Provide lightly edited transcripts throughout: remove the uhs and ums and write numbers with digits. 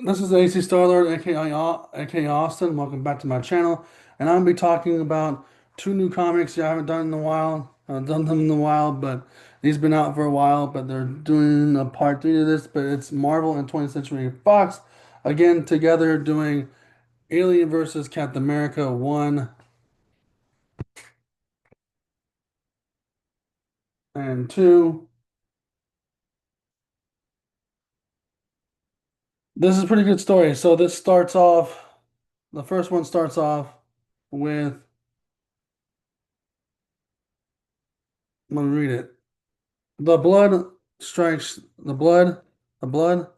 This is AC Starlord, aka Austin. Welcome back to my channel. And I'm gonna be talking about two new comics I haven't done in a while. I've done them in a while, but these been out for a while, but they're doing a part three to this, but it's Marvel and 20th Century Fox again together doing Alien versus Captain America 1 and 2. This is a pretty good story. So the first one starts off with, I'm gonna read it. The blood strikes the blood. Well,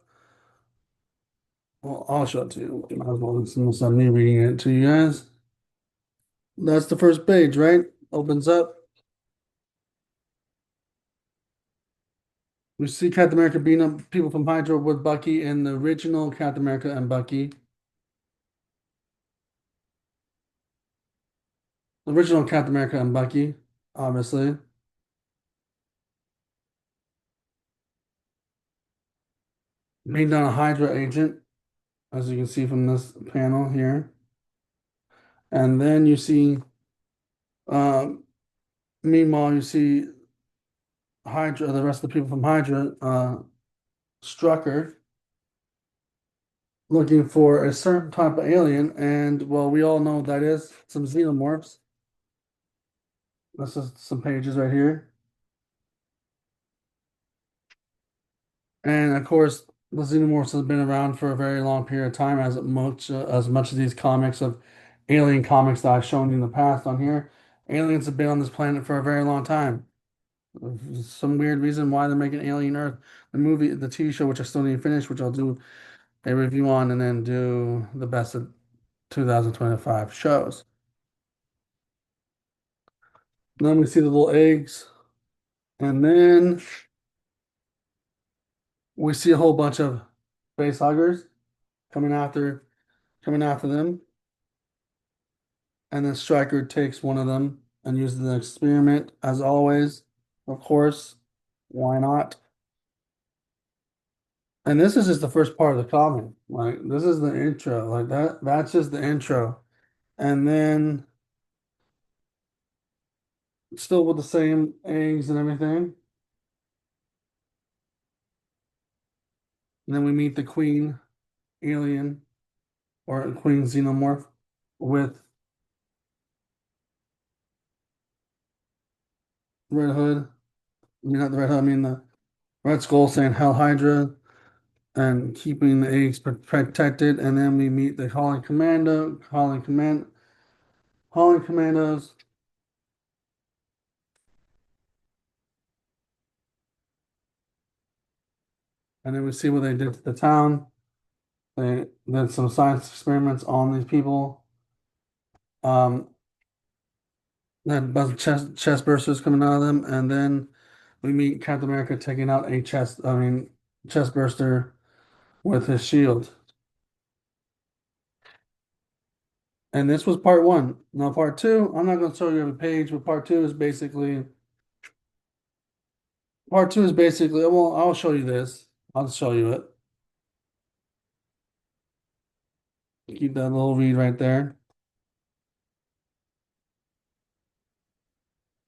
I'll show it to you. Might as well, since I'm me reading it to you guys. That's the first page, right? Opens up. We see Captain America beating up people from Hydra with Bucky in the original Captain America and Bucky. The original Captain America and Bucky, obviously. Beating down a Hydra agent, as you can see from this panel here. And then you see, um, meanwhile, you see Hydra, the rest of the people from Hydra, Strucker, looking for a certain type of alien, and well, we all know what that is some xenomorphs. This is some pages right here, and of course, the xenomorphs have been around for a very long period of time, as much as these comics of alien comics that I've shown you in the past on here. Aliens have been on this planet for a very long time. Some weird reason why they're making Alien Earth, the TV show, which I still need to finish, which I'll do a review on, and then do the best of 2025 shows. Then we see the little eggs. And then we see a whole bunch of face huggers coming after coming after them. And then Stryker takes one of them and uses the experiment as always. Of course, why not? And this is just the first part of the comic. Like this is the intro. Like that's just the intro. And then still with the same eggs and everything. And then we meet the Queen alien or Queen Xenomorph with Red Hood. I mean, not the Red Hood, I mean the Red Skull saying Hell Hydra and keeping the eggs protected. And then we meet the Holland Commandos. And then we see what they did to the town. They did some science experiments on these people. Um, they had a bunch of chest bursters coming out of them. And then we meet Captain America taking out chest burster with his shield. And this was part one. Now, part two, I'm not going to show you every page, but part two is basically, well, I'll show you this. I'll show you it. Keep that little read right there.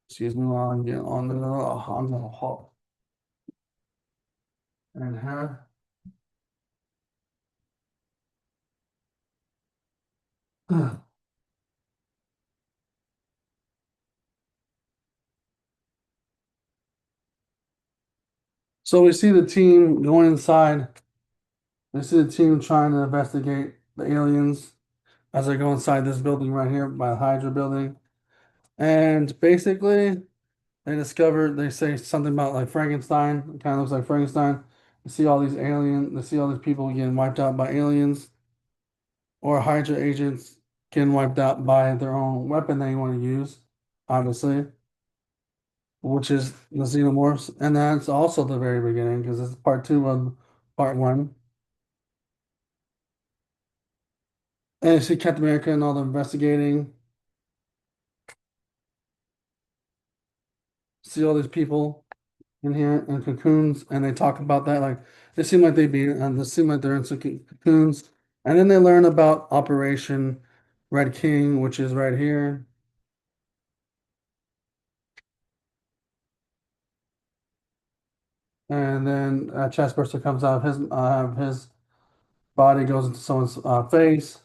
Excuse me while I get on the hall. And her. So we see the team going inside. We see the team trying to investigate the aliens as they go inside this building right here by the Hydra building. And basically, they say something about like Frankenstein. It kind of looks like Frankenstein. They see all these people getting wiped out by aliens or Hydra agents getting wiped out by their own weapon they want to use, obviously, which is the xenomorphs. And that's also the very beginning because it's part two of part one. And you see Captain America and all the investigating, see all these people. in here in cocoons, and they talk about that. Like they seem like they're in some cocoons, and then they learn about Operation Red King, which is right here. And then a chest burster comes out of his body, goes into someone's face,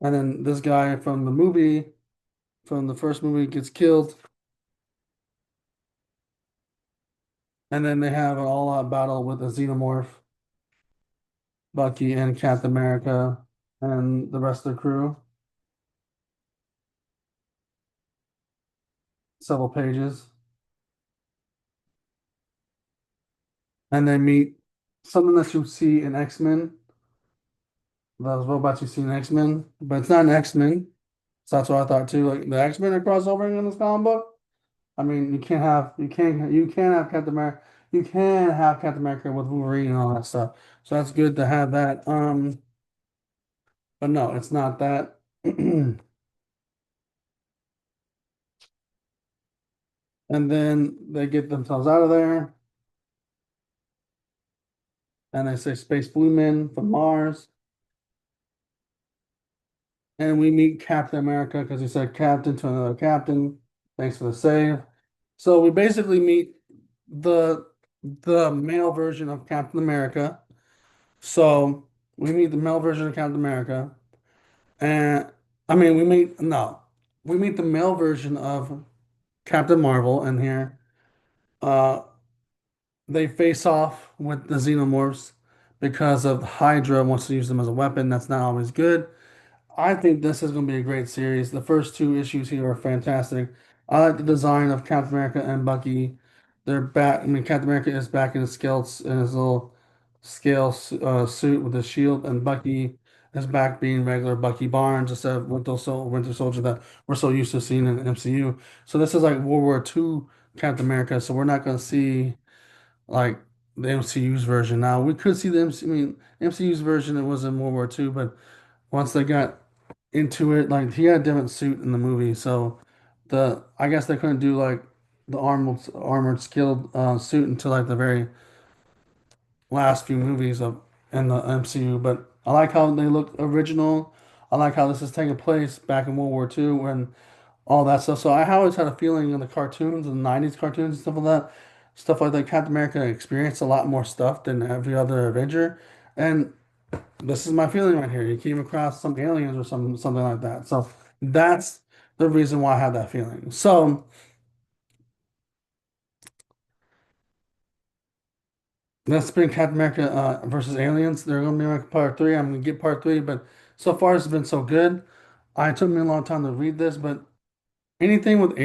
and then this guy from the first movie, gets killed, and then they have an all-out battle with a xenomorph, Bucky and Captain America, and the rest of the crew. Several pages, and they meet something that you see in X-Men. Those robots you see in X-Men, but it's not an X-Men. So that's what I thought too. Like the X-Men are crossovering in this comic book. I mean, you can't have Captain America. You can have Captain America with Wolverine and all that stuff. So that's good to have that. But no, it's not that. And then they get themselves out of there, and they say Space Blue Men from Mars, and we meet Captain America because he said Captain to another Captain. Thanks for the save. So we basically meet the the male version of Captain America. So we meet the male version of Captain America. And I mean, we meet no, we meet the male version of Captain Marvel in here. Uh, they face off with the xenomorphs because of Hydra wants to use them as a weapon. That's not always good. I think this is going to be a great series. The first two issues here are fantastic. I like the design of Captain America and Bucky. They're back. I mean, Captain America is back in his in his little suit with his shield, and Bucky is back being regular Bucky Barnes instead of Winter Soldier that we're so used to seeing in the MCU. So this is like World War II Captain America. So we're not going to see like the MCU's version. Now we could see the MC. I mean, MCU's version it was in World War II, but once they got into it, like he had a different suit in the movie, so I guess they couldn't do like the armored skilled suit until like the very last few movies of in the MCU. But I like how they look original. I like how this is taking place back in World War II and all that stuff. So I always had a feeling in the cartoons and '90s cartoons and stuff like that, Captain America experienced a lot more stuff than every other Avenger. And this is my feeling right here. You came across some aliens or something like that. So that's the reason why I have that feeling. So that's been Captain America versus aliens. They're gonna be like part three. I'm gonna get part three, but so far it's been so good. It took me a long time to read this, but anything with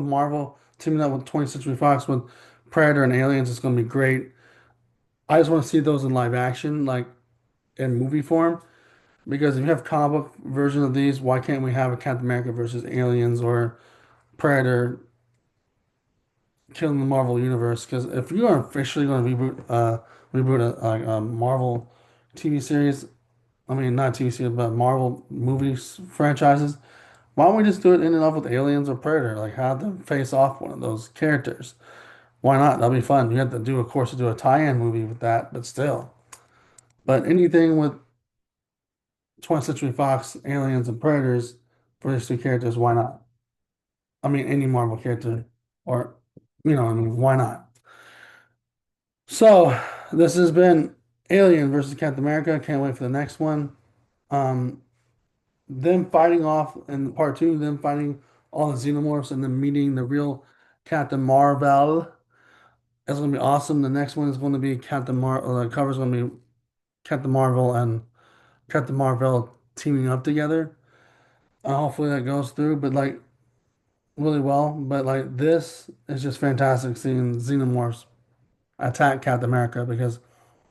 Marvel teaming up with 20th Century Fox with Predator and Aliens is gonna be great. I just want to see those in live action, like in movie form. Because if you have comic book version of these, why can't we have a Captain America versus Aliens or Predator killing the Marvel universe? Because if you are officially going to reboot a Marvel TV series, I mean not TV series, but Marvel movies franchises, why don't we just do it in and of with Aliens or Predator? Like have them face off one of those characters. Why not? That'll be fun. You have to do, of course, to do a tie-in movie with that, but still. But anything with 20th Century Fox, Aliens, and Predators for these two characters, why not? I mean, any Marvel character, or I mean, why not? So this has been Alien versus Captain America. Can't wait for the next one. Um, them fighting off in part two, them fighting all the xenomorphs, and then meeting the real Captain Marvel. That's gonna be awesome. The next one is going to be The cover is going to be Captain Marvel and Captain Marvel teaming up together. Hopefully that goes through. But like really well. But like this is just fantastic seeing Xenomorphs attack Captain America because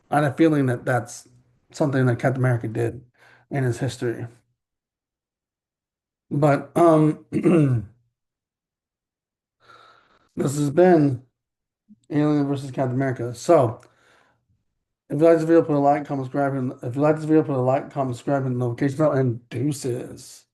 I had a feeling that that's something that Captain America did in his history. But this has been Alien versus Captain America. So if you like this video, put a like, comment, subscribe, and if you like this video, put a like, comment, subscribe, and notification bell, and deuces.